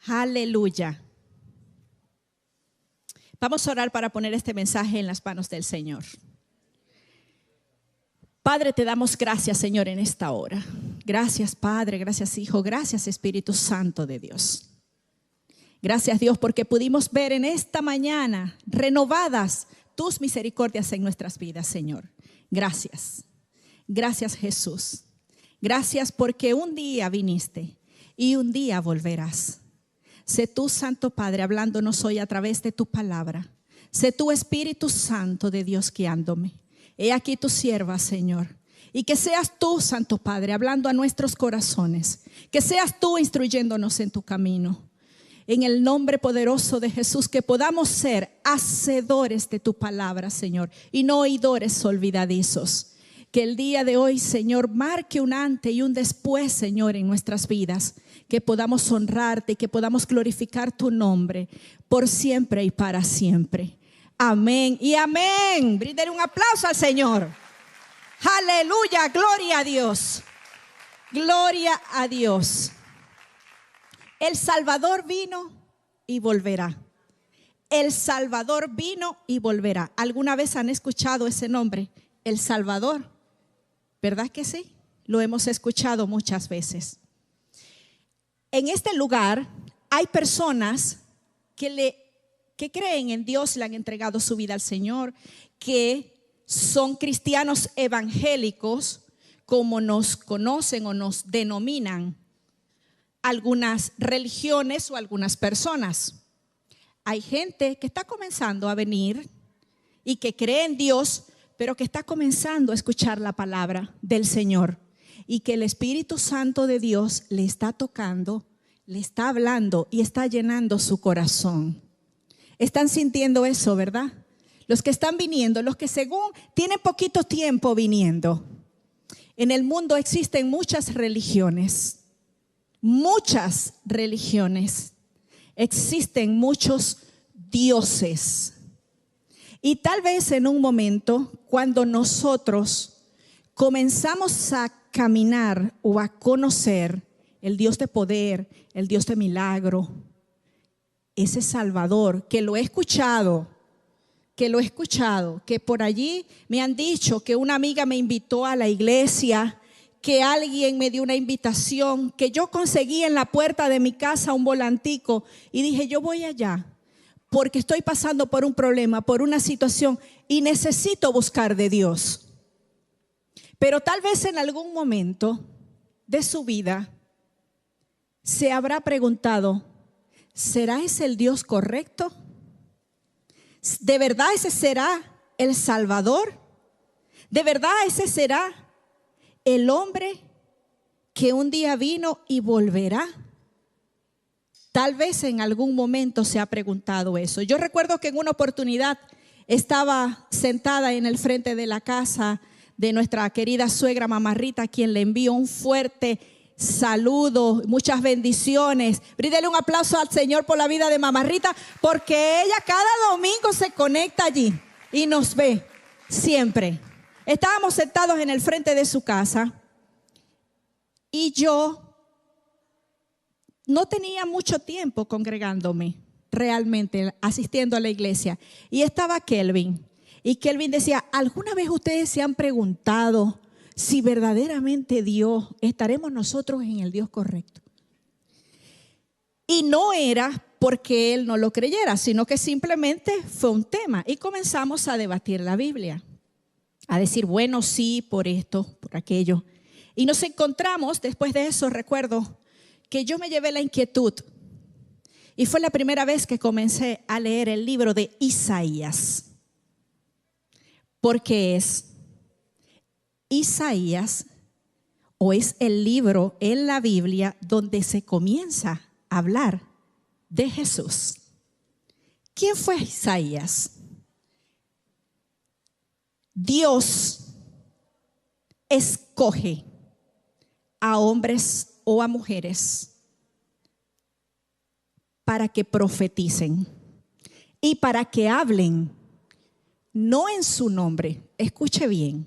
Aleluya. Vamos a orar para poner este mensaje en las manos del Señor. Padre, te damos gracias, Señor, en esta hora. Gracias, Padre, gracias, Hijo, gracias, Espíritu Santo de Dios. Gracias, Dios, porque pudimos ver en esta mañana renovadas tus misericordias en nuestras vidas, Señor. Gracias. Gracias, Jesús. Gracias porque un día viniste y un día volverás. Sé tú, Santo Padre, hablándonos hoy a través de tu palabra. Sé tú, Espíritu Santo de Dios, guiándome. He aquí tu sierva, Señor. Y que seas tú, Santo Padre, hablando a nuestros corazones. Que seas tú instruyéndonos en tu camino. En el nombre poderoso de Jesús, que podamos ser hacedores de tu palabra, Señor, y no oidores olvidadizos. Que el día de hoy, Señor, marque un antes y un después, Señor, en nuestras vidas. Que podamos honrarte y que podamos glorificar tu nombre por siempre y para siempre. Amén y amén. Brinden un aplauso al Señor. Aleluya, gloria a Dios. Gloria a Dios. El Salvador vino y volverá. El Salvador vino y volverá. ¿Alguna vez han escuchado ese nombre? El Salvador. ¿Verdad que sí? Lo hemos escuchado muchas veces. En este lugar hay personas que creen en Dios, le han entregado su vida al Señor, que son cristianos evangélicos, como nos conocen o nos denominan algunas religiones o algunas personas. Hay gente que está comenzando a venir y que cree en Dios, pero que está comenzando a escuchar la palabra del Señor y que el Espíritu Santo de Dios le está tocando, le está hablando y está llenando su corazón. Están sintiendo eso, ¿verdad? Los que están viniendo, los que según tienen poquito tiempo viniendo. En el mundo existen muchas religiones. Muchas religiones, existen muchos dioses. Y tal vez en un momento, cuando nosotros comenzamos a caminar o a conocer el Dios de poder, el Dios de milagro, ese Salvador, que lo he escuchado, que por allí me han dicho que una amiga me invitó a la iglesia, que alguien me dio una invitación, que yo conseguí en la puerta de mi casa un volantico y dije, yo voy allá porque estoy pasando por un problema, por una situación y necesito buscar de Dios. Pero tal vez en algún momento de su vida se habrá preguntado, ¿será ese el Dios correcto? ¿De verdad ese será el Salvador? ¿De verdad ese será el hombre que un día vino y volverá? Tal vez en algún momento se ha preguntado eso. Yo recuerdo que en una oportunidad estaba sentada en el frente de la casa de nuestra querida suegra Mamá Rita, a quien le envío un fuerte saludo, muchas bendiciones. Bríndele un aplauso al Señor por la vida de Mamá Rita, porque ella cada domingo se conecta allí y nos ve siempre. Estábamos sentados en el frente de su casa y yo no tenía mucho tiempo congregándome, realmente asistiendo a la iglesia. Y estaba Kelvin. Y Kelvin decía, ¿alguna vez ustedes se han preguntado si verdaderamente Dios, estaremos nosotros en el Dios correcto? Y no era porque él no lo creyera, sino que simplemente fue un tema. Y comenzamos a debatir la Biblia. A decir, bueno, sí, por esto, por aquello. Y nos encontramos, después de eso, recuerdo que yo me llevé la inquietud. Y fue la primera vez que comencé a leer el libro de Isaías. Porque es Isaías, o es el libro en la Biblia donde se comienza a hablar de Jesús. ¿Quién fue Isaías? Dios escoge a hombres o a mujeres para que profeticen y para que hablen, no en su nombre, escuche bien,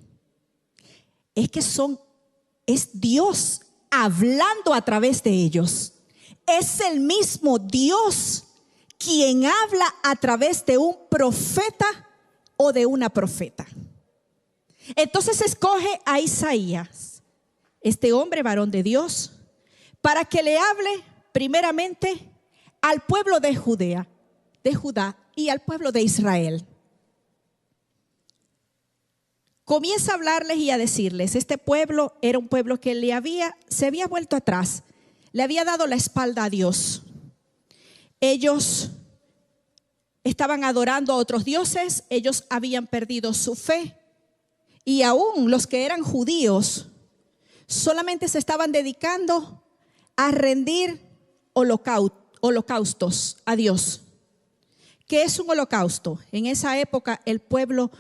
es Dios hablando a través de ellos. es el mismo Dios quien habla a través de un profeta o de una profeta. Entonces escoge a Isaías, este hombre varón de Dios, para que le hable primeramente al pueblo de Judá y al pueblo de Israel. Comienza a hablarles y a decirles, este pueblo era un pueblo que se había vuelto atrás, le había dado la espalda a Dios. Ellos estaban adorando a otros dioses, ellos habían perdido su fe, y aún los que eran judíos solamente se estaban dedicando a rendir holocaustos a Dios. ¿Qué es un holocausto? En esa época el pueblo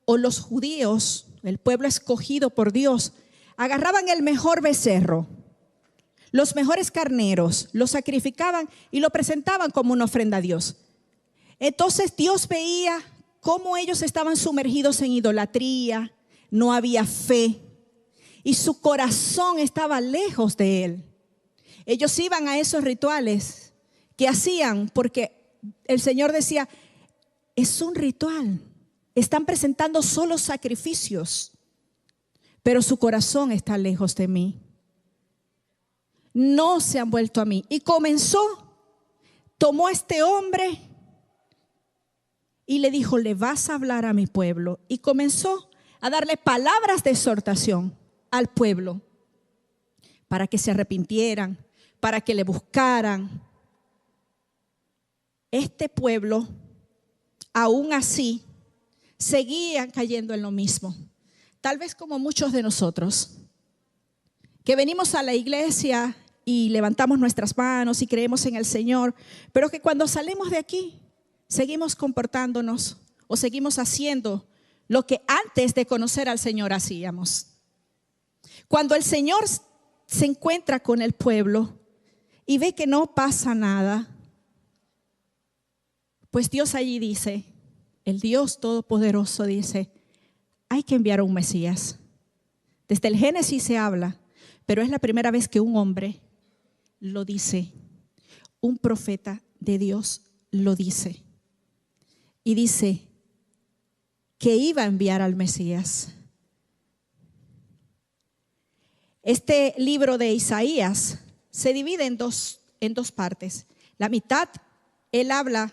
o los judíos, el pueblo escogido por Dios, agarraban el mejor becerro, los mejores carneros, los sacrificaban y lo presentaban como una ofrenda a Dios. Entonces Dios veía cómo ellos estaban sumergidos en idolatría, no había fe y su corazón estaba lejos de Él. Ellos iban a esos rituales que hacían porque el Señor decía, es un ritual, están presentando solo sacrificios, pero su corazón está lejos de mí. No se han vuelto a mí. Y tomó a este hombre y le dijo, le vas a hablar a mi pueblo. Y comenzó a darle palabras de exhortación al pueblo para que se arrepintieran, para que le buscaran. Este pueblo, aún así, seguía cayendo en lo mismo. Tal vez como muchos de nosotros, que venimos a la iglesia y levantamos nuestras manos y creemos en el Señor, pero que cuando salimos de aquí, seguimos comportándonos o seguimos haciendo lo que antes de conocer al Señor hacíamos. Cuando el Señor se encuentra con el pueblo y ve que no pasa nada, pues Dios allí dice, el Dios Todopoderoso dice, hay que enviar a un Mesías. Desde el Génesis se habla, pero es la primera vez que un hombre lo dice, un profeta de Dios lo dice. Y dice que iba a enviar al Mesías. Este libro de Isaías se divide en dos partes. La mitad, él habla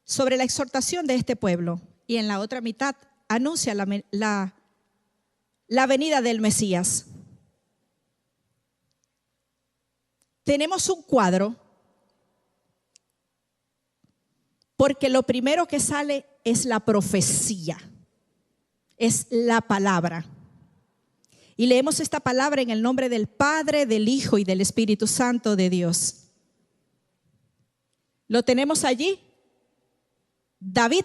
sobre la exhortación de este pueblo, y en la otra mitad anuncia la venida del Mesías. Tenemos un cuadro porque lo primero que sale es la profecía, es la palabra. Y leemos esta palabra en el nombre del Padre, del Hijo y del Espíritu Santo de Dios. ¿Lo tenemos allí? David.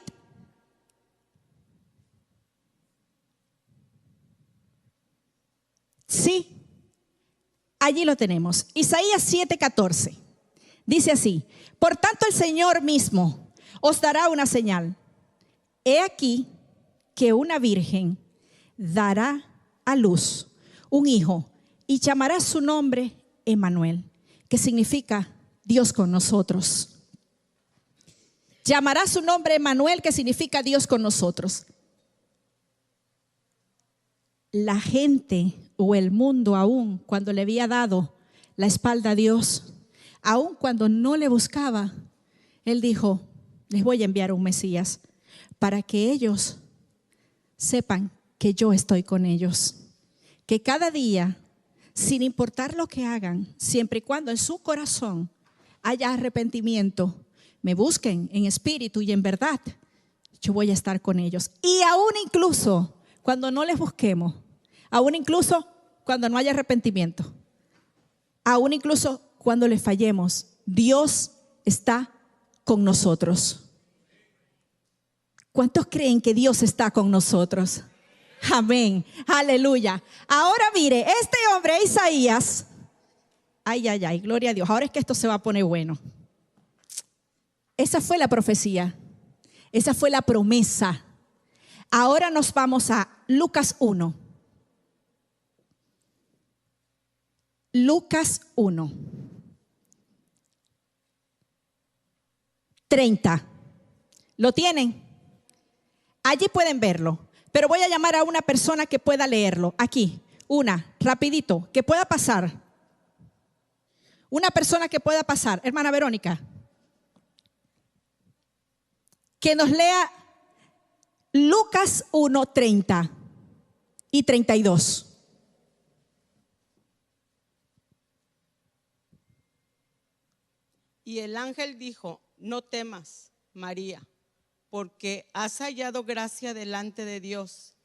Sí, allí lo tenemos. Isaías 7:14. Dice así: por tanto el Señor mismo os dará una señal. He aquí que una virgen dará a luz un hijo y llamará su nombre Emmanuel, que significa Dios con nosotros. Llamará su nombre Emmanuel, que significa Dios con nosotros. La gente o el mundo, aún cuando le había dado la espalda a Dios, aún cuando no le buscaba, Él dijo: les voy a enviar un Mesías para que ellos sepan que yo estoy con ellos. Que cada día, sin importar lo que hagan, siempre y cuando en su corazón haya arrepentimiento, me busquen en espíritu y en verdad, yo voy a estar con ellos. Y aún incluso cuando no les busquemos, aún incluso cuando no haya arrepentimiento, aún incluso cuando les fallemos, Dios está con nosotros. ¿Cuántos creen que Dios está con nosotros? Amén, aleluya. Ahora mire, este hombre Isaías, ay, gloria a Dios. Ahora es que esto se va a poner bueno. Esa fue la profecía, esa fue la promesa. Ahora nos vamos a Lucas 1. Lucas 1. 30. ¿Lo tienen? Allí pueden verlo. Pero voy a llamar a una persona que pueda leerlo. Aquí, rapidito, que pueda pasar. Una persona que pueda pasar. Hermana Verónica. Que nos lea Lucas 1, 30 y 32. Y el ángel dijo: no temas, María, porque has hallado gracia delante de Dios.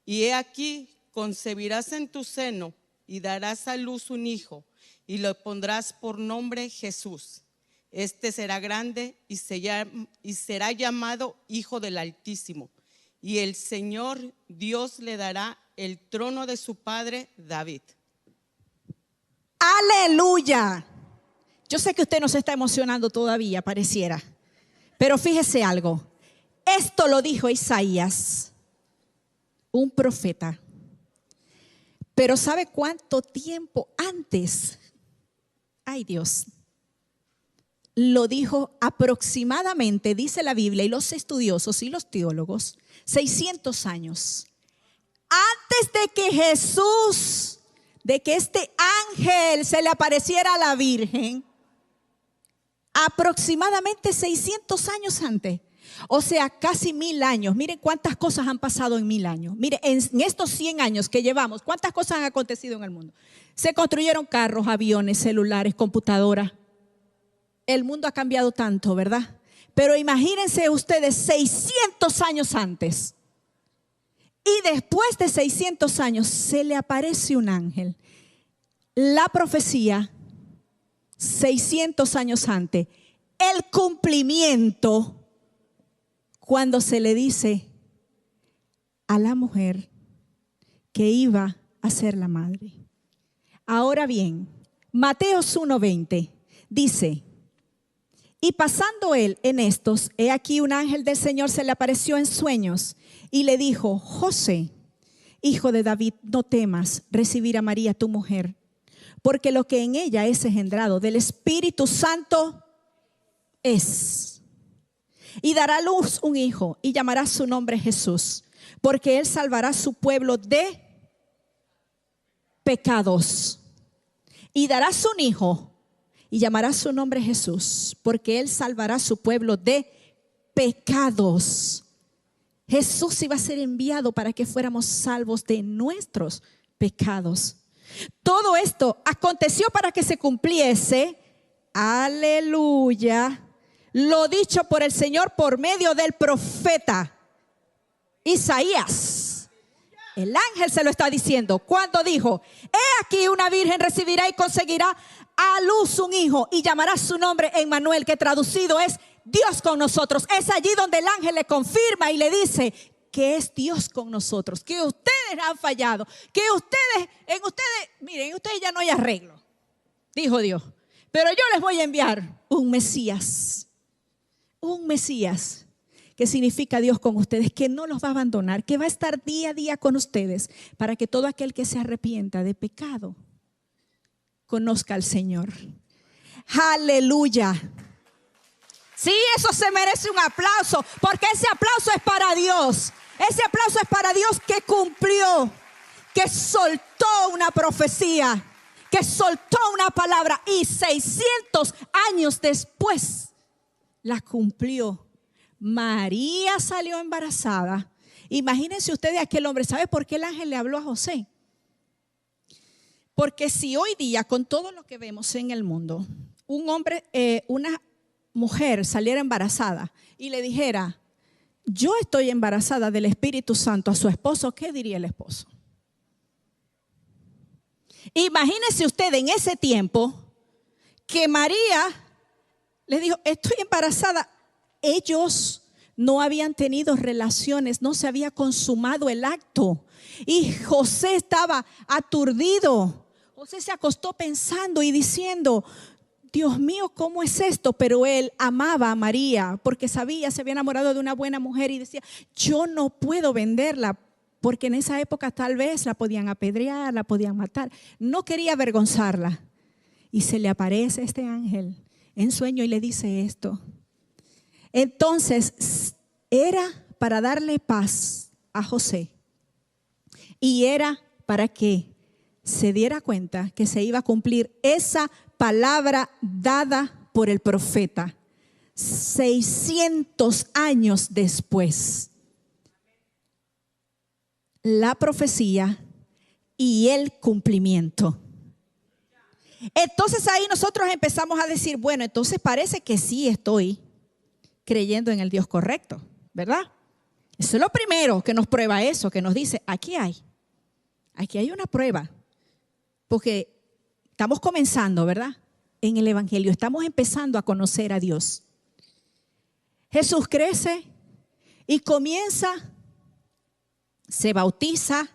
Y he aquí, concebirás en tu seno y darás a luz un hijo, y le pondrás por nombre Jesús. Este será grande y será llamado Hijo del Altísimo. Y el Señor Dios le dará el trono de su padre David. ¡Aleluya! Yo sé que usted no se está emocionando todavía, pareciera. Pero fíjese algo. Esto lo dijo Isaías, un profeta. Pero ¿sabe cuánto tiempo antes? Ay, Dios. Lo dijo aproximadamente, dice la Biblia y los estudiosos y los teólogos, 600 años. Antes de que Jesús, de que este ángel se le apareciera a la Virgen, aproximadamente 600 años antes. O sea, casi 1000 años. Miren cuántas cosas han pasado en 1000 años. Miren, en estos 100 años que llevamos, cuántas cosas han acontecido en el mundo. Se construyeron carros, aviones, celulares, computadoras. El mundo ha cambiado tanto, ¿verdad? Pero imagínense ustedes 600 años antes. Y después de 600 años se le aparece un ángel. La profecía, 600 años antes. El cumplimiento, cuando se le dice a la mujer que iba a ser la madre. Ahora bien, Mateo 1:20 dice: y pasando él en estos, he aquí un ángel del Señor se le apareció en sueños y le dijo: José, hijo de David, no temas recibir a María tu mujer, porque lo que en ella es engendrado del Espíritu Santo es. Y dará a luz un hijo y llamará su nombre Jesús, porque él salvará a su pueblo de pecados. Y darás un hijo y llamará su nombre Jesús, porque él salvará a su pueblo de pecados. Jesús iba a ser enviado para que fuéramos salvos de nuestros pecados. Todo esto aconteció para que se cumpliese, aleluya, lo dicho por el Señor por medio del profeta Isaías. El ángel se lo está diciendo cuando dijo: he aquí una virgen recibirá y conseguirá a luz un hijo y llamará su nombre Emmanuel, que traducido es Dios con nosotros. Es allí donde el ángel le confirma y le dice que es Dios con nosotros, que ustedes han fallado, que en ustedes ya no hay arreglo, dijo Dios, pero yo les voy a enviar un Mesías, que significa Dios con ustedes, que no los va a abandonar, que va a estar día a día con ustedes, para que todo aquel que se arrepienta de pecado conozca al Señor. Aleluya. Sí, eso se merece un aplauso, porque ese aplauso es para Dios. Ese aplauso es para Dios, que cumplió, que soltó una profecía, que soltó una palabra y 600 años después la cumplió. María salió embarazada. Imagínense ustedes aquel hombre. ¿Sabe por qué el ángel le habló a José? Porque si hoy día, con todo lo que vemos en el mundo, un hombre, una mujer saliera embarazada y le dijera: yo estoy embarazada del Espíritu Santo, a su esposo, ¿qué diría el esposo? Imagínense usted en ese tiempo que María le dijo: estoy embarazada. Ellos no habían tenido relaciones, no se había consumado el acto. Y José estaba aturdido. José se acostó pensando y diciendo: Dios mío, ¿cómo es esto? Pero él amaba a María porque sabía, se había enamorado de una buena mujer y decía: yo no puedo venderla, porque en esa época tal vez la podían apedrear, la podían matar. No quería avergonzarla. Y se le aparece este ángel en sueño y le dice esto: Entonces, era para darle paz a José y era para que se diera cuenta que se iba a cumplir esa palabra dada por el profeta 600 años después. La profecía y el cumplimiento. Entonces ahí nosotros empezamos a decir, bueno, entonces parece que sí estoy creyendo en el Dios correcto, ¿verdad? Eso es lo primero que nos prueba eso, que nos dice, aquí hay una prueba, porque estamos comenzando, ¿verdad? En el Evangelio, estamos empezando a conocer a Dios. Jesús crece y comienza, se bautiza,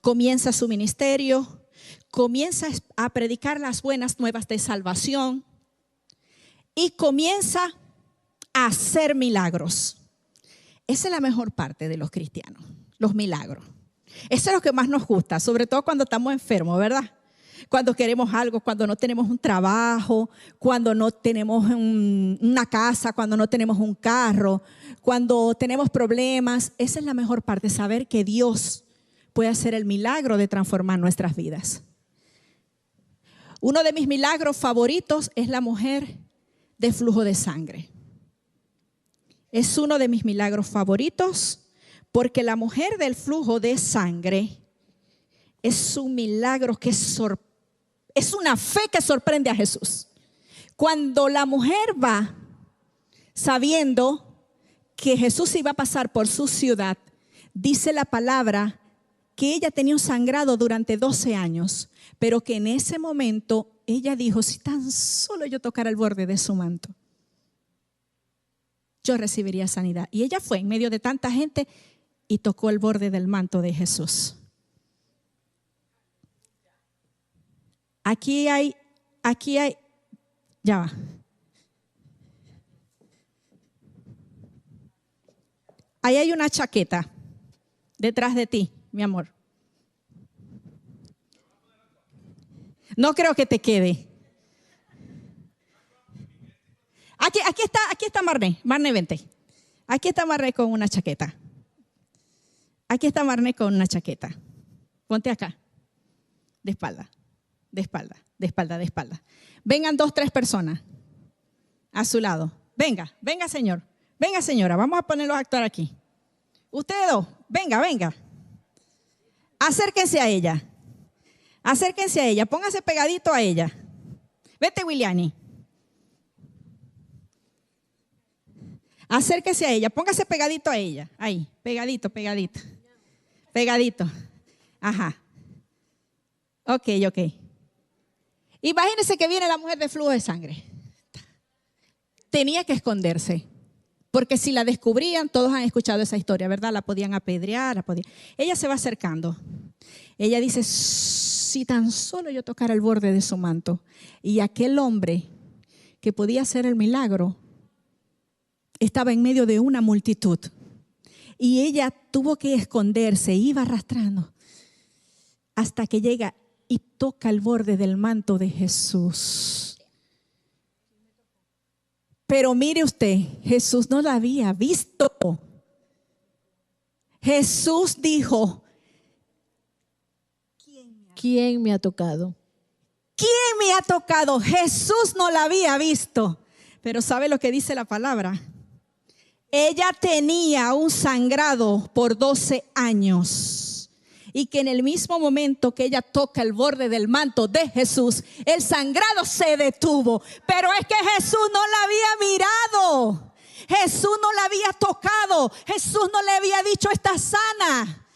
comienza su ministerio, comienza a predicar las buenas nuevas de salvación y comienza a hacer milagros. Esa es la mejor parte de los cristianos, los milagros. Eso es lo que más nos gusta, sobre todo cuando estamos enfermos, ¿verdad? Cuando queremos algo, cuando no tenemos un trabajo, cuando no tenemos una casa, cuando no tenemos un carro, cuando tenemos problemas. Esa es la mejor parte, saber que Dios puede hacer el milagro de transformar nuestras vidas. Uno de mis milagros favoritos es la mujer de flujo de sangre. Es uno de mis milagros favoritos porque la mujer del flujo de sangre es un milagro que es una fe que sorprende a Jesús. Cuando la mujer va sabiendo que Jesús iba a pasar por su ciudad, dice la palabra que ella tenía un sangrado durante 12 años, pero que en ese momento ella dijo, si tan solo yo tocara el borde de su manto, yo recibiría sanidad. Y ella fue en medio de tanta gente y tocó el borde del manto de Jesús. Aquí hay, ya va. Ahí hay una chaqueta detrás de ti, mi amor. No creo que te quede. Aquí está Marné. Marné, vente. Aquí está Marné con una chaqueta. Aquí está Marné con una chaqueta. Ponte acá. De espalda. De espalda, de espalda, de espalda. Vengan 2, 3 personas a su lado. Venga señor. Venga señora, vamos a ponerlos a actuar aquí. Ustedes 2, venga. Acérquense a ella. Póngase pegadito a ella. Vete, Williani. Acérquese a ella, póngase pegadito a ella. Ahí, pegadito. Ajá. Ok. Imagínense que viene la mujer de flujo de sangre. Tenía que esconderse, porque si la descubrían, todos han escuchado esa historia, ¿verdad? La podían apedrear, Ella se va acercando. Ella dice, si tan solo yo tocara el borde de su manto. Y aquel hombre que podía hacer el milagro estaba en medio de una multitud. Y ella tuvo que esconderse, iba arrastrando hasta que llega y toca el borde del manto de Jesús. Pero mire usted, Jesús no la había visto. Jesús dijo, ¿quién me ha tocado? ¿Quién me ha tocado? Jesús no la había visto. Pero ¿sabe lo que dice la palabra? Ella tenía un sangrado por 12 años. Y que en el mismo momento que ella toca el borde del manto de Jesús, el sangrado se detuvo. Pero es que Jesús no la había mirado. Jesús no la había tocado. Jesús no le había dicho, está sana.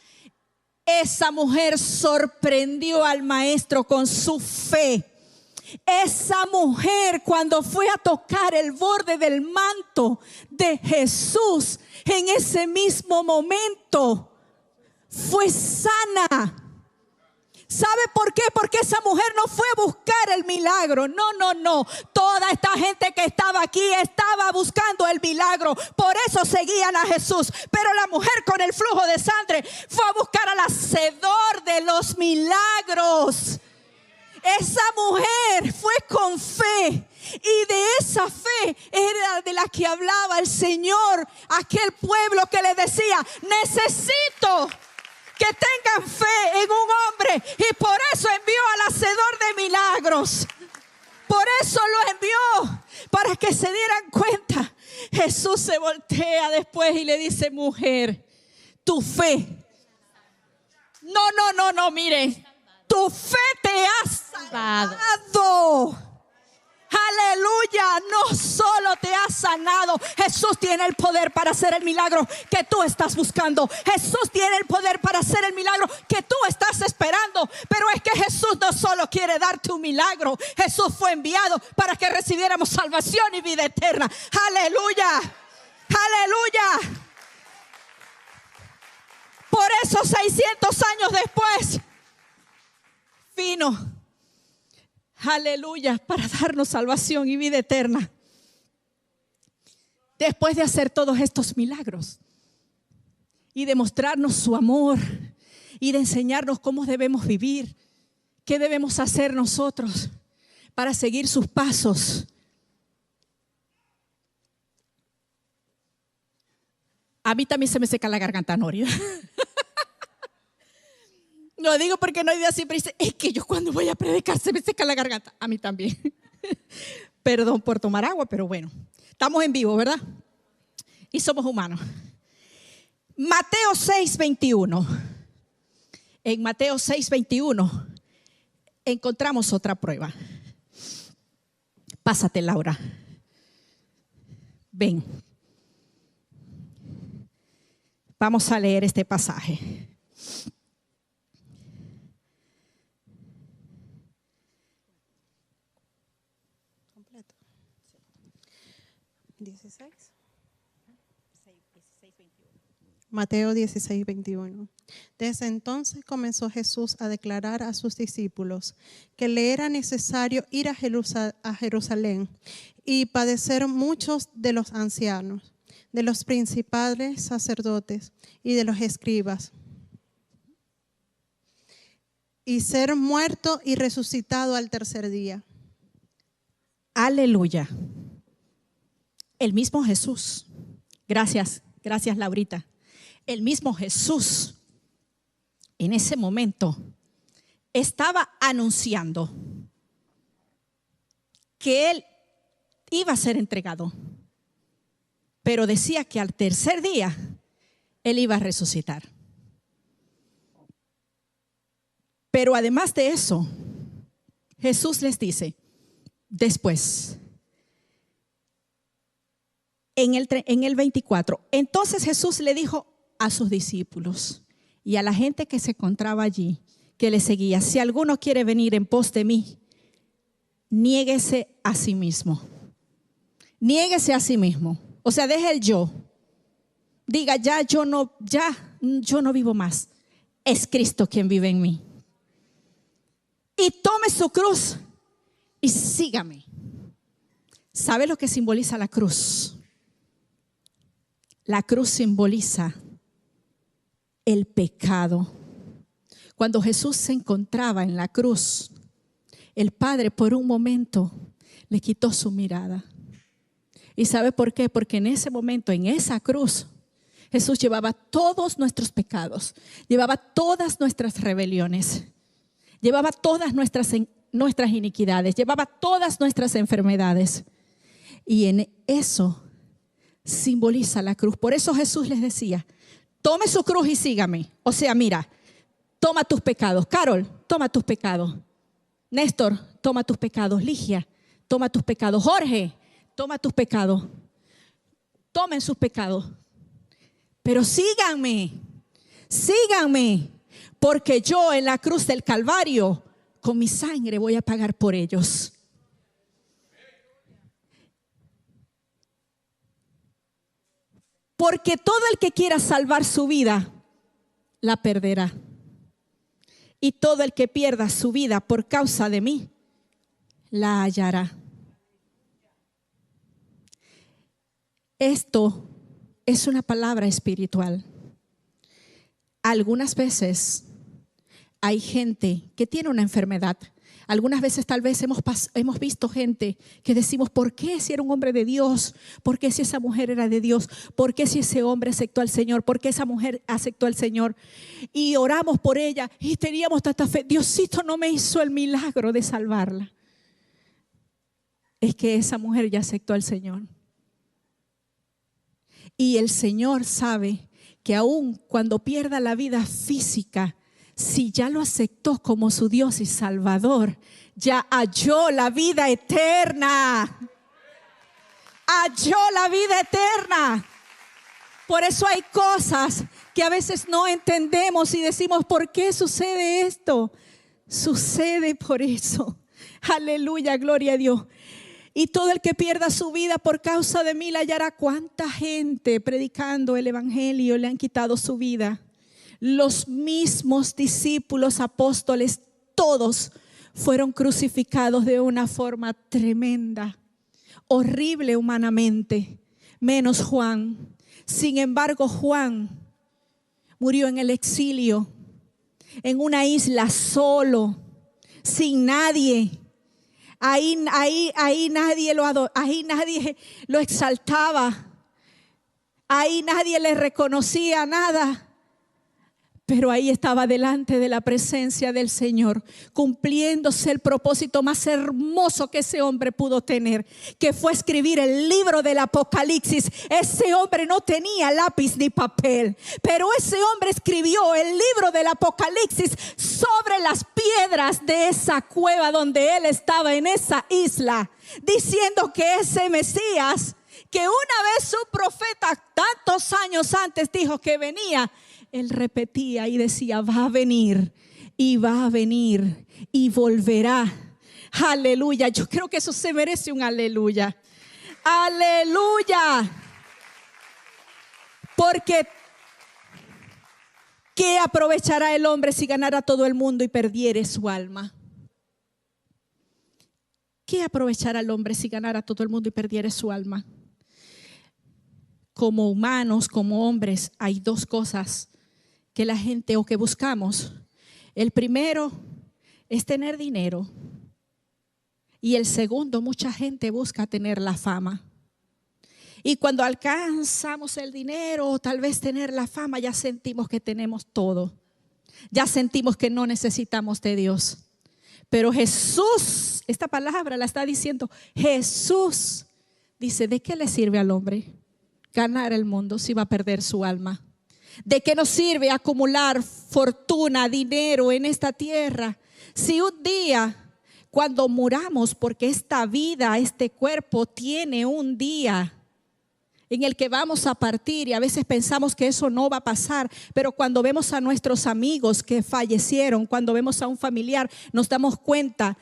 Esa mujer sorprendió al maestro con su fe. Esa mujer, cuando fue a tocar el borde del manto de Jesús, en ese mismo momento fue sana. ¿Sabe por qué? Porque esa mujer no fue a buscar el milagro. No. Toda esta gente que estaba aquí estaba buscando el milagro. Por eso seguían a Jesús. Pero la mujer con el flujo de sangre fue a buscar al hacedor de los milagros. Esa mujer fue con fe Y de esa fe era de la que hablaba el Señor a aquel pueblo que le decía: necesito que tengan fe en un hombre. Y por eso envió al hacedor de milagros. Por eso lo envió, para que se dieran cuenta. Jesús se voltea después y le dice: mujer, tu fe. No, mire. Tu fe te ha salvado. Aleluya, no solo te ha sanado. Jesús tiene el poder para hacer el milagro que tú estás buscando. Jesús tiene el poder para hacer el milagro que tú estás esperando. Pero es que Jesús no solo quiere darte un milagro. Jesús fue enviado para que recibiéramos salvación y vida eterna. Aleluya, aleluya. Por eso 600 años después vino, aleluya, para darnos salvación y vida eterna. Después de hacer todos estos milagros y de mostrarnos su amor y de enseñarnos cómo debemos vivir, qué debemos hacer nosotros para seguir sus pasos. A mí también se me seca la garganta, Nórida. Lo digo porque no hay día siempre dice: es que yo cuando voy a predicar se me seca la garganta. A mí también. Perdón por tomar agua, pero bueno, estamos en vivo, ¿verdad? Y somos humanos. Mateo 6:21. En Mateo 6:21 encontramos otra prueba. Pásate, Laura. Ven. Vamos a leer este pasaje. Completo. 16. Mateo 16:21. Desde entonces comenzó Jesús a declarar a sus discípulos que le era necesario ir a Jerusalén y padecer muchos de los ancianos, de los principales sacerdotes y de los escribas, y ser muerto y resucitado al tercer día. Aleluya. El mismo Jesús. Gracias Laurita. El mismo Jesús en ese momento estaba anunciando que Él iba a ser entregado, pero decía que al tercer día Él iba a resucitar. Pero además de eso, Jesús les dice después, en el 24, entonces Jesús le dijo a sus discípulos y a la gente que se encontraba allí, que le seguía: si alguno quiere venir en pos de mí, niéguese a sí mismo. Niéguese a sí mismo. O sea, deje el yo. Diga: yo no vivo más. Es Cristo quien vive en mí. Y tome su cruz y sígame. ¿Sabe lo que simboliza la cruz? La cruz simboliza el pecado. Cuando Jesús se encontraba en la cruz, el Padre por un momento le quitó su mirada. ¿Y sabe por qué? Porque en ese momento, en esa cruz, Jesús llevaba todos nuestros pecados, llevaba todas nuestras rebeliones, llevaba todas nuestras iniquidades, llevaba todas nuestras enfermedades. Y en eso simboliza la cruz. Por eso Jesús les decía: tome su cruz y sígame. O sea, mira, toma tus pecados. Carol, toma tus pecados. Néstor, toma tus pecados. Ligia, toma tus pecados. Jorge, toma tus pecados. Tomen sus pecados. Pero síganme, porque yo en la cruz del Calvario, con mi sangre voy a pagar por ellos. Porque todo el que quiera salvar su vida, la perderá. Y todo el que pierda su vida por causa de mí, la hallará. Esto es una palabra espiritual. Algunas veces hay gente que tiene una enfermedad. Algunas veces tal vez hemos visto gente que decimos, ¿por qué si era un hombre de Dios? ¿Por qué si esa mujer era de Dios? ¿Por qué si ese hombre aceptó al Señor? ¿Por qué esa mujer aceptó al Señor? Y oramos por ella y teníamos tanta fe. Diosito no me hizo el milagro de salvarla. Es que esa mujer ya aceptó al Señor. Y el Señor sabe que aun cuando pierda la vida física, si ya lo aceptó como su Dios y Salvador, ya halló la vida eterna. Halló la vida eterna. Por eso hay cosas que a veces no entendemos y decimos, ¿por qué sucede esto? Sucede por eso. Aleluya, gloria a Dios. Y todo el que pierda su vida por causa de mí la hallará. ¿Cuánta gente predicando el evangelio le han quitado su vida? Los mismos discípulos, apóstoles, todos fueron crucificados de una forma tremenda, horrible humanamente, menos Juan. Sin embargo, Juan murió en el exilio, en una isla solo, sin nadie. Ahí nadie ahí nadie lo exaltaba, ahí nadie le reconocía nada. Pero ahí estaba delante de la presencia del Señor, cumpliéndose el propósito más hermoso que ese hombre pudo tener, que fue escribir el libro del Apocalipsis. Ese hombre no tenía lápiz ni papel, pero ese hombre escribió el libro del Apocalipsis sobre las piedras de esa cueva donde él estaba, en esa isla, diciendo que ese Mesías, que una vez su profeta tantos años antes dijo que venía, él repetía y decía, va a venir y va a venir y volverá. Aleluya. Yo creo que eso se merece un aleluya. Aleluya. Porque ¿qué aprovechará el hombre si ganara todo el mundo y perdiere su alma? ¿Qué aprovechará el hombre si ganara todo el mundo y perdiere su alma? Como humanos, como hombres, hay dos cosas que la gente o que buscamos. El primero es tener dinero y el segundo, mucha gente busca tener la fama. Y cuando alcanzamos el dinero o tal vez tener la fama, ya sentimos que tenemos todo, ya sentimos que no necesitamos de Dios. Pero Jesús, esta palabra la está diciendo, Jesús dice, ¿de qué le sirve al hombre ganar el mundo si va a perder su alma? ¿De qué nos sirve acumular fortuna, dinero en esta tierra? Si un día, cuando muramos, porque esta vida, este cuerpo tiene un día en el que vamos a partir, y a veces pensamos que eso no va a pasar, pero cuando vemos a nuestros amigos que fallecieron, cuando vemos a un familiar, nos damos cuenta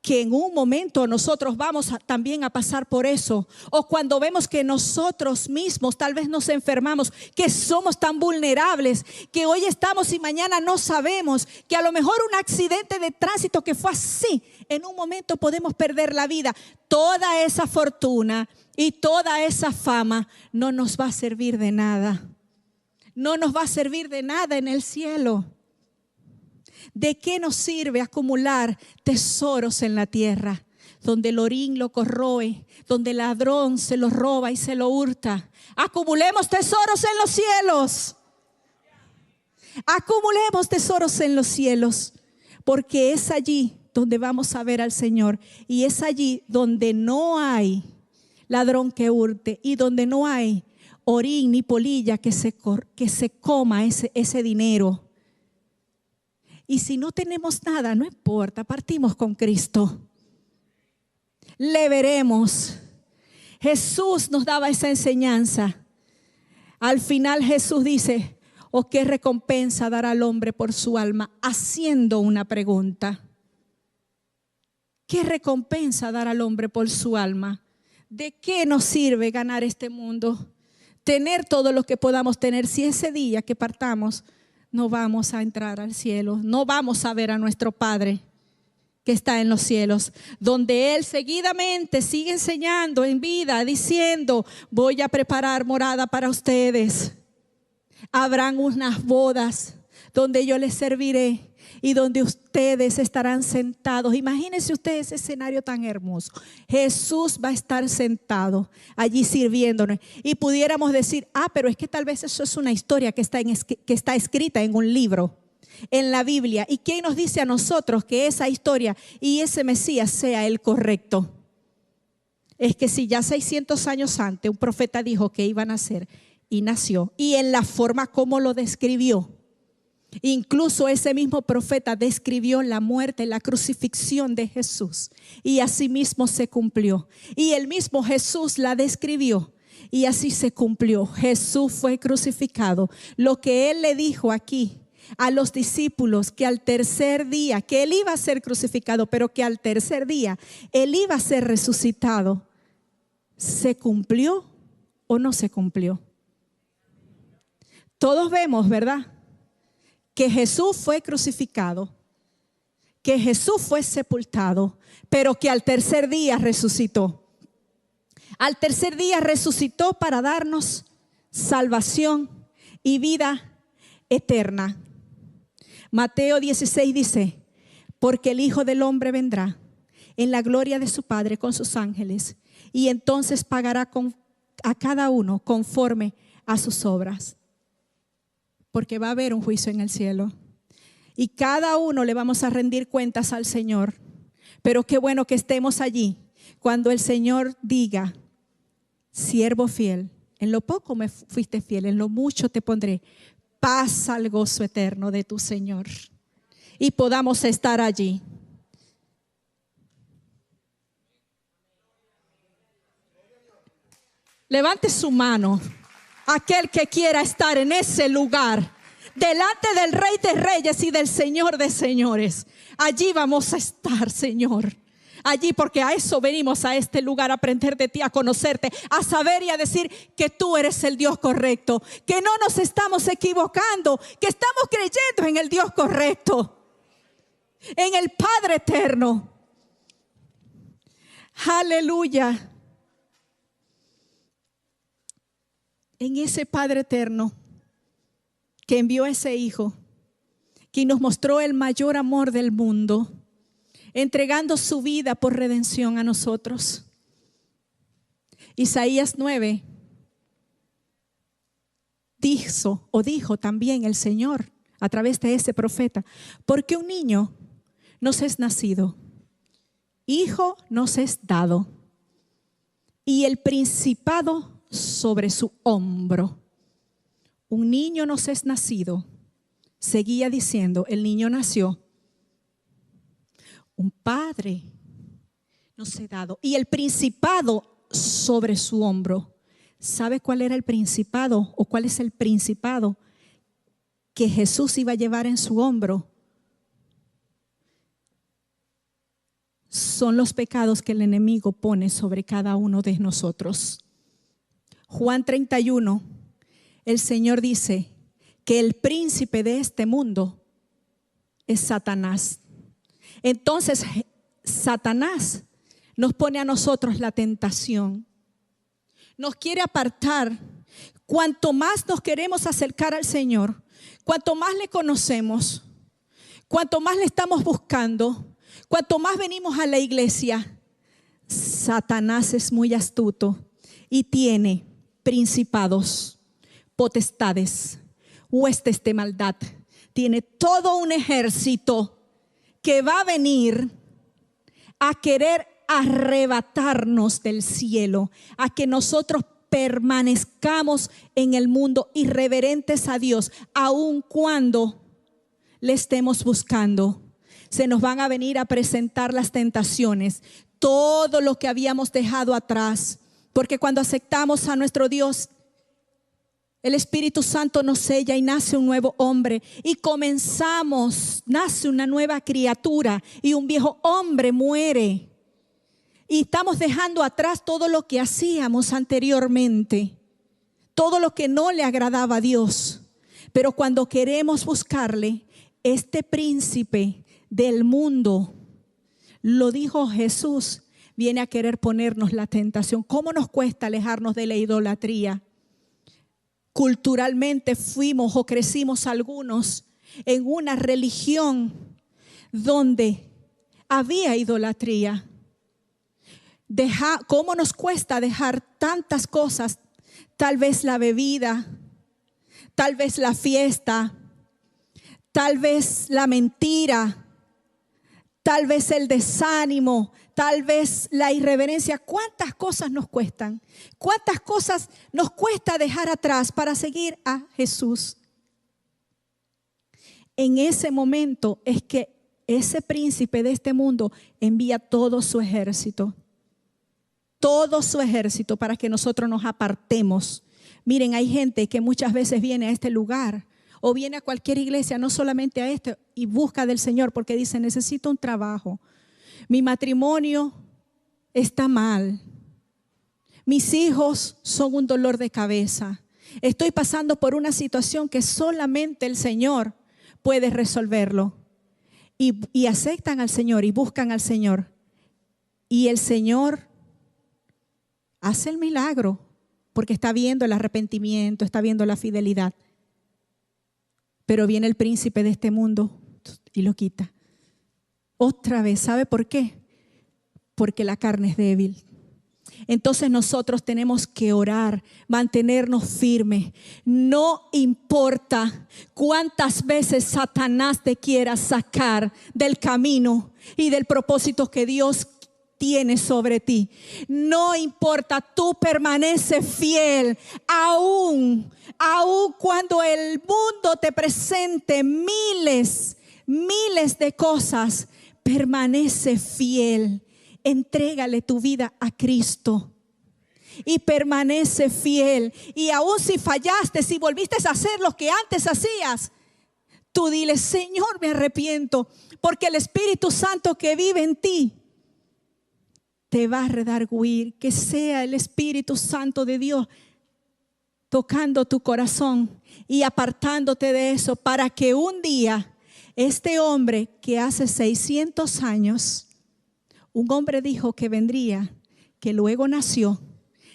que en un momento nosotros vamos también a pasar por eso. O cuando vemos que nosotros mismos tal vez nos enfermamos, que somos tan vulnerables, que hoy estamos y mañana no sabemos, que a lo mejor un accidente de tránsito que fue así, en un momento podemos perder la vida. Toda esa fortuna y toda esa fama no nos va a servir de nada. No nos va a servir de nada en el cielo. ¿De qué nos sirve acumular tesoros en la tierra, donde el orín lo corroe, donde el ladrón se lo roba y se lo hurta? Acumulemos tesoros en los cielos. Acumulemos tesoros en los cielos, porque es allí donde vamos a ver al Señor, y es allí donde no hay ladrón que hurte y donde no hay orín ni polilla que se coma ese dinero. Y si no tenemos nada, no importa, partimos con Cristo. Le veremos. Jesús nos daba esa enseñanza. Al final Jesús dice, ¿o qué recompensa dará al hombre por su alma? Haciendo una pregunta. ¿Qué recompensa dará al hombre por su alma? ¿De qué nos sirve ganar este mundo? Tener todo lo que podamos tener si ese día que partamos no vamos a entrar al cielo, no vamos a ver a nuestro Padre que está en los cielos, donde Él seguidamente sigue enseñando en vida, diciendo, voy a preparar morada para ustedes. Habrán unas bodas donde yo les serviré, y donde ustedes estarán sentados. Imagínense ustedes ese escenario tan hermoso. Jesús va a estar sentado allí sirviéndonos. Y pudiéramos decir, pero es que tal vez eso es una historia que está escrita en un libro, en la Biblia. ¿Y quién nos dice a nosotros que esa historia y ese Mesías sea el correcto? Es que si ya 600 años antes un profeta dijo que iba a nacer y nació, y en la forma como lo describió, incluso ese mismo profeta describió la muerte, la crucifixión de Jesús, y así mismo se cumplió. Y el mismo Jesús la describió y así se cumplió. Jesús fue crucificado. Lo que él le dijo aquí a los discípulos, que al tercer día, que él iba a ser crucificado, pero que al tercer día él iba a ser resucitado, ¿se cumplió o no se cumplió? Todos vemos, ¿verdad?, que Jesús fue crucificado, que Jesús fue sepultado, pero que al tercer día resucitó. Al tercer día resucitó para darnos salvación y vida eterna. Mateo 16 dice, porque el Hijo del Hombre vendrá en la gloria de su Padre con sus ángeles, y entonces pagará a cada uno conforme a sus obras. Porque va a haber un juicio en el cielo y cada uno le vamos a rendir cuentas al Señor. Pero qué bueno que estemos allí cuando el Señor diga, siervo fiel, en lo poco me fuiste fiel, en lo mucho te pondré, pasa al gozo eterno de tu Señor. Y podamos estar allí. Levante su mano aquel que quiera estar en ese lugar, delante del Rey de Reyes y del Señor de Señores. Allí vamos a estar, Señor. Allí, porque a eso venimos, a este lugar, a aprender de ti, a conocerte, a saber y a decir que tú eres el Dios correcto, que no nos estamos equivocando, que estamos creyendo en el Dios correcto, en el Padre eterno. Aleluya. En ese Padre eterno que envió a ese Hijo, que nos mostró el mayor amor del mundo, entregando su vida por redención a nosotros. Isaías 9 dijo también el Señor a través de ese profeta, porque un niño nos es nacido, hijo nos es dado, y el principado sobre su hombro. Un niño nos es nacido. Seguía diciendo, el niño nació. Un padre nos ha dado. Y el principado sobre su hombro. ¿Sabe cuál era el principado? ¿O cuál es el principado que Jesús iba a llevar en su hombro? Son los pecados que el enemigo pone sobre cada uno de nosotros. Juan 31, el Señor dice que el príncipe de este mundo es Satanás. Entonces Satanás nos pone a nosotros la tentación, nos quiere apartar. Cuanto más nos queremos acercar al Señor, cuanto más le conocemos, cuanto más le estamos buscando, cuanto más venimos a la iglesia, Satanás es muy astuto y tiene principados, potestades, huestes de maldad. Tiene todo un ejército que va a venir a querer arrebatarnos del cielo, a que nosotros permanezcamos en el mundo irreverentes a Dios, aun cuando le estemos buscando. Se nos van a venir a presentar las tentaciones, todo lo que habíamos dejado atrás. Porque cuando aceptamos a nuestro Dios, el Espíritu Santo nos sella y nace un nuevo hombre. Y nace una nueva criatura y un viejo hombre muere. Y estamos dejando atrás todo lo que hacíamos anteriormente, todo lo que no le agradaba a Dios. Pero cuando queremos buscarle, este príncipe del mundo, lo dijo Jesús, viene a querer ponernos la tentación. ¿Cómo nos cuesta alejarnos de la idolatría? Culturalmente fuimos o crecimos algunos en una religión donde había idolatría. ¿Cómo nos cuesta dejar tantas cosas? Tal vez la bebida, tal vez la fiesta, tal vez la mentira, tal vez el desánimo, tal vez la irreverencia. ¿Cuántas cosas nos cuestan? ¿Cuántas cosas nos cuesta dejar atrás para seguir a Jesús? En ese momento es que ese príncipe de este mundo envía todo su ejército para que nosotros nos apartemos. Miren, hay gente que muchas veces viene a este lugar o viene a cualquier iglesia, no solamente a este, y busca del Señor porque dice: necesito un trabajo, mi matrimonio está mal, mis hijos son un dolor de cabeza, estoy pasando por una situación que solamente el Señor puede resolverlo. Y aceptan al Señor y buscan al Señor, y el Señor hace el milagro porque está viendo el arrepentimiento, está viendo la fidelidad. Pero viene el príncipe de este mundo y lo quita. Otra vez, ¿sabe por qué? Porque la carne es débil. Entonces nosotros tenemos que orar, mantenernos firmes. No importa cuántas veces Satanás te quiera sacar del camino y del propósito que Dios tiene sobre ti. No importa, tú permaneces fiel aún cuando el mundo te presente miles de cosas. Permanece fiel. Entrégale tu vida a Cristo y permanece fiel. Y aún si fallaste, si volviste a hacer lo que antes hacías, tú dile: Señor, me arrepiento, porque el Espíritu Santo que vive en ti te va a redarguir. Que sea el Espíritu Santo de Dios tocando tu corazón y apartándote de eso, para que un día este hombre que hace 600 años, un hombre dijo que vendría, que luego nació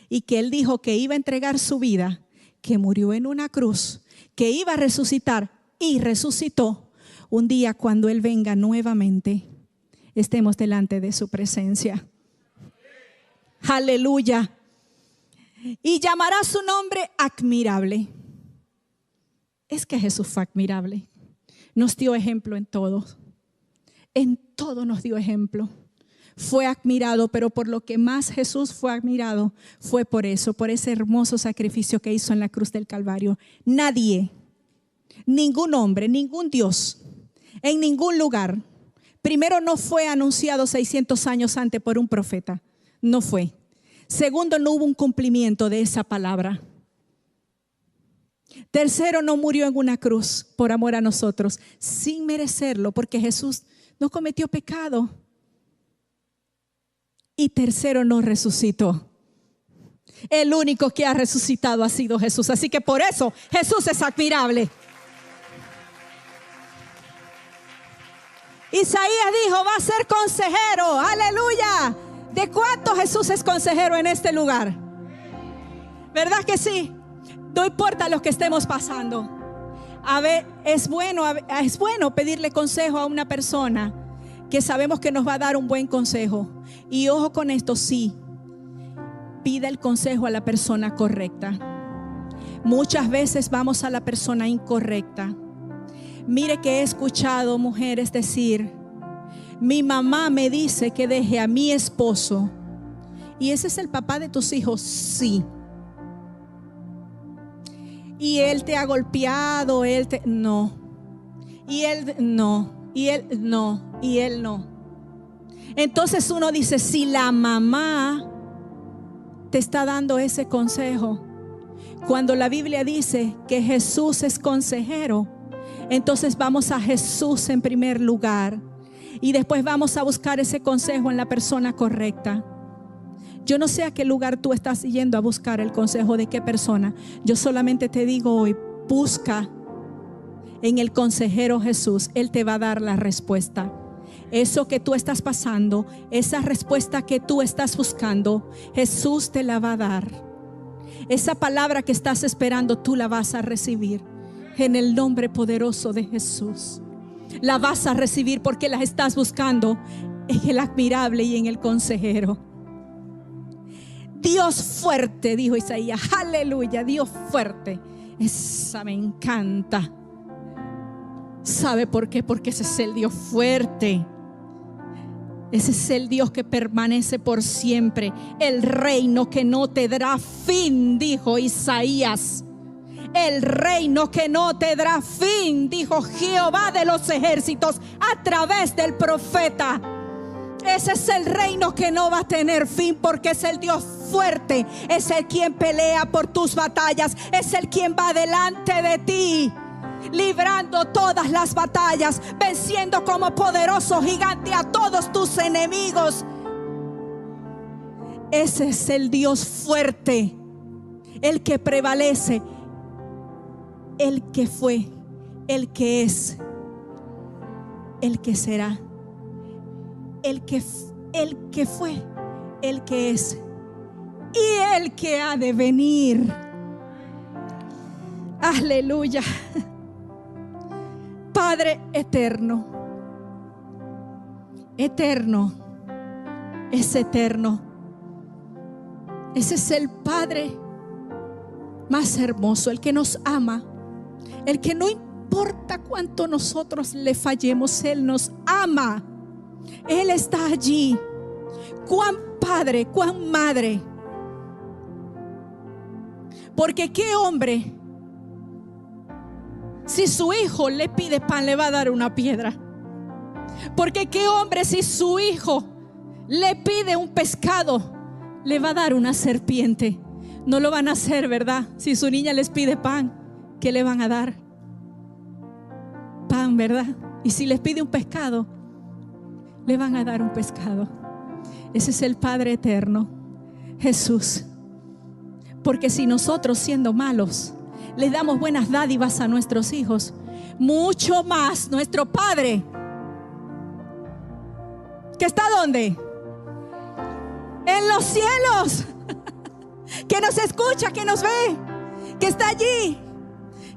y que él dijo que iba a entregar su vida, que murió en una cruz, que iba a resucitar y resucitó. Un día cuando él venga nuevamente, estemos delante de su presencia. Aleluya. Y llamará su nombre admirable. Es que Jesús fue admirable. Nos dio ejemplo en todo. En todo nos dio ejemplo. Fue admirado, pero por lo que más Jesús fue admirado fue por eso, por ese hermoso sacrificio que hizo en la cruz del Calvario. Nadie, ningún hombre, ningún Dios, en ningún lugar. Primero, no fue anunciado 600 años antes por un profeta. No fue. Segundo, no hubo un cumplimiento de esa palabra. Tercero, no murió en una cruz por amor a nosotros, sin merecerlo, porque Jesús no cometió pecado. Y tercero, no resucitó. El único que ha resucitado ha sido Jesús. Así que por eso Jesús es admirable. Isaías dijo: va a ser consejero. Aleluya. ¿De cuánto Jesús es consejero en este lugar? ¿Verdad que sí? No importa lo que estemos pasando. A ver, es bueno pedirle consejo a una persona que sabemos que nos va a dar un buen consejo. Y ojo con esto, sí, pida el consejo a la persona correcta. Muchas veces vamos a la persona incorrecta. Mire que he escuchado mujeres decir: mi mamá me dice que deje a mi esposo. ¿Y ese es el papá de tus hijos? Sí. Y él te ha golpeado, no. Y él no. Y él no. Y él no. Entonces uno dice: si la mamá te está dando ese consejo, cuando la Biblia dice que Jesús es consejero, entonces vamos a Jesús en primer lugar y después vamos a buscar ese consejo en la persona correcta. Yo no sé a qué lugar tú estás yendo a buscar el consejo de qué persona. Yo solamente te digo hoy: busca en el consejero Jesús. Él te va a dar la respuesta. Eso que tú estás pasando, esa respuesta que tú estás buscando, Jesús te la va a dar. Esa palabra que estás esperando, tú la vas a recibir. En el nombre poderoso de Jesús. La vas a recibir porque la estás buscando en el admirable y en el consejero. Dios fuerte, dijo Isaías. Aleluya, Dios fuerte. Esa me encanta. ¿Sabe por qué? Porque ese es el Dios fuerte. Ese es el Dios que permanece por siempre. El reino que no tendrá fin, dijo Isaías. El reino que no tendrá fin, dijo Jehová de los ejércitos a través del profeta. Ese es el reino que no va a tener fin, porque es el Dios fuerte. Es el quien pelea por tus batallas. Es el quien va delante de ti, librando todas las batallas, venciendo como poderoso gigante a todos tus enemigos. Ese es el Dios fuerte, el que prevalece, el que fue, el que es, el que será, el que fue, el que es y el que ha de venir. Aleluya. Padre eterno, eterno, es eterno. Ese es el Padre más hermoso, el que nos ama, el que no importa cuánto nosotros le fallemos, Él nos ama. Él está allí. Cuán padre, cuán madre. Porque qué hombre, si su hijo le pide pan, le va a dar una piedra. Porque qué hombre, si su hijo le pide un pescado, le va a dar una serpiente. No lo van a hacer, ¿verdad? Si su niña les pide pan, ¿qué le van a dar? Pan, ¿verdad? Y si les pide un pescado, le van a dar un pescado. Ese es el Padre eterno, Jesús. Porque si nosotros, siendo malos, les damos buenas dádivas a nuestros hijos, mucho más nuestro Padre, que está ¿dónde? En los cielos, que nos escucha, que nos ve, que está allí.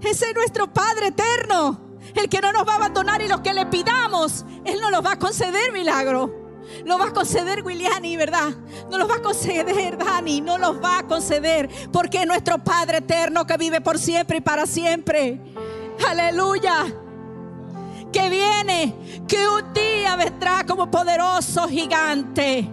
Ese es nuestro Padre eterno, el que no nos va a abandonar, y lo que le pidamos, Él nos lo va a conceder, milagro. Lo va a conceder, Williani, ¿verdad? No los va a conceder, Dani, no los va a conceder, porque es nuestro Padre eterno que vive por siempre y para siempre. Aleluya. Que viene, que un día vendrá como poderoso gigante,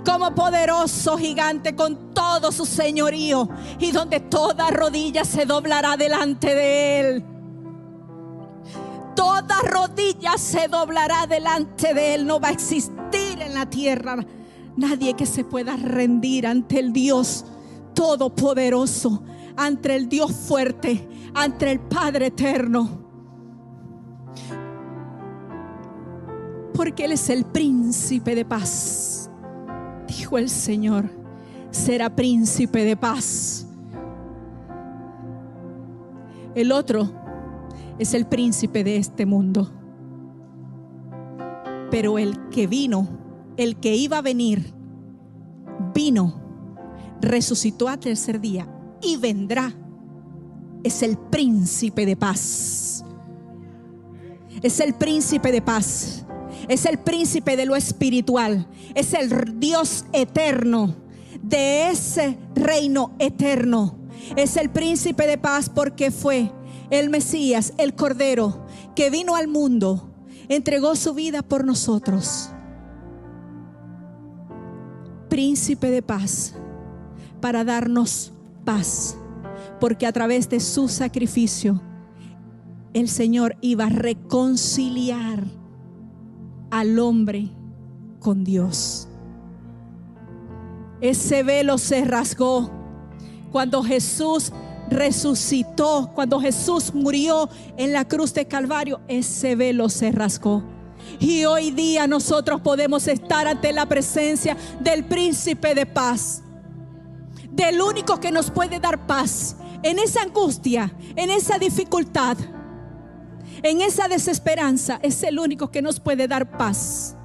como poderoso gigante con todo su señorío, y donde toda rodilla se doblará delante de Él. Toda rodilla se doblará delante de Él. No va a existir en la tierra nadie que se pueda rendir ante el Dios todopoderoso, ante el Dios fuerte, ante el Padre eterno. Porque Él es el príncipe de paz. Dijo el Señor, será príncipe de paz. El otro es el príncipe de este mundo. Pero el que vino, el que iba a venir, vino, resucitó al tercer día y vendrá. Es el príncipe de paz. Es el príncipe de paz. Es el príncipe de lo espiritual. Es el Dios eterno, de ese reino eterno. Es el príncipe de paz porque fue el Mesías, el Cordero, que vino al mundo, entregó su vida por nosotros. Príncipe de paz, para darnos paz, porque a través de su sacrificio el Señor iba a reconciliar al hombre con Dios. Ese velo se rasgó cuando Jesús resucitó, cuando Jesús murió en la cruz de Calvario. Ese velo se rasgó, y hoy día nosotros podemos estar ante la presencia del príncipe de paz, del único que nos puede dar paz en esa angustia, en esa dificultad, en esa desesperanza. Es el único que nos puede dar paz.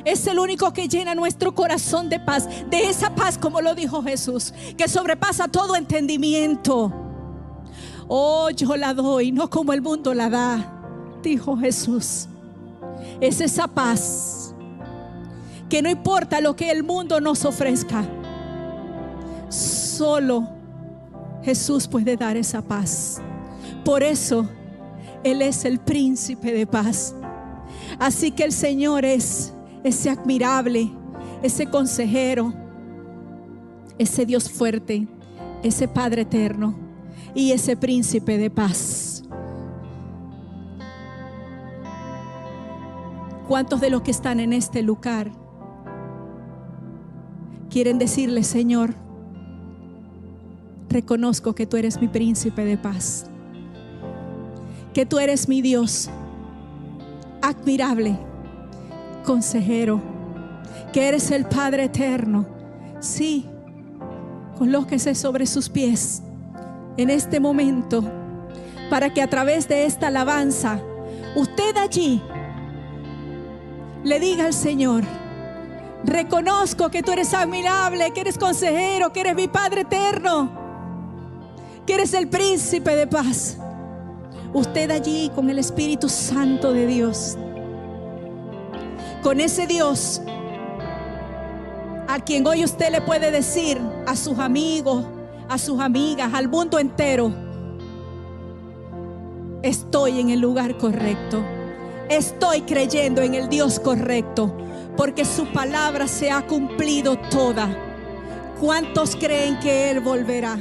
Es el único que llena nuestro corazón de paz, de esa paz, como lo dijo Jesús, que sobrepasa todo entendimiento. Oh, yo la doy, no como el mundo la da, dijo Jesús. Es esa paz que no importa lo que el mundo nos ofrezca, solo Jesús puede dar esa paz. Por eso Él es el príncipe de paz. Así que el Señor es ese admirable, ese consejero, ese Dios fuerte, ese Padre eterno y ese príncipe de paz. ¿Cuántos de los que están en este lugar quieren decirle: Señor, reconozco que tú eres mi príncipe de paz, que tú eres mi Dios admirable, consejero, que eres el Padre eterno? Sí, colóquese sobre sus pies en este momento, para que a través de esta alabanza usted allí le diga al Señor: reconozco que tú eres admirable, que eres consejero, que eres mi Padre eterno, que eres el príncipe de paz. Usted allí con el Espíritu Santo de Dios, con ese Dios a quien hoy usted le puede decir a sus amigos, a sus amigas, al mundo entero: estoy en el lugar correcto, estoy creyendo en el Dios correcto, porque su palabra se ha cumplido toda. ¿Cuántos creen que Él volverá?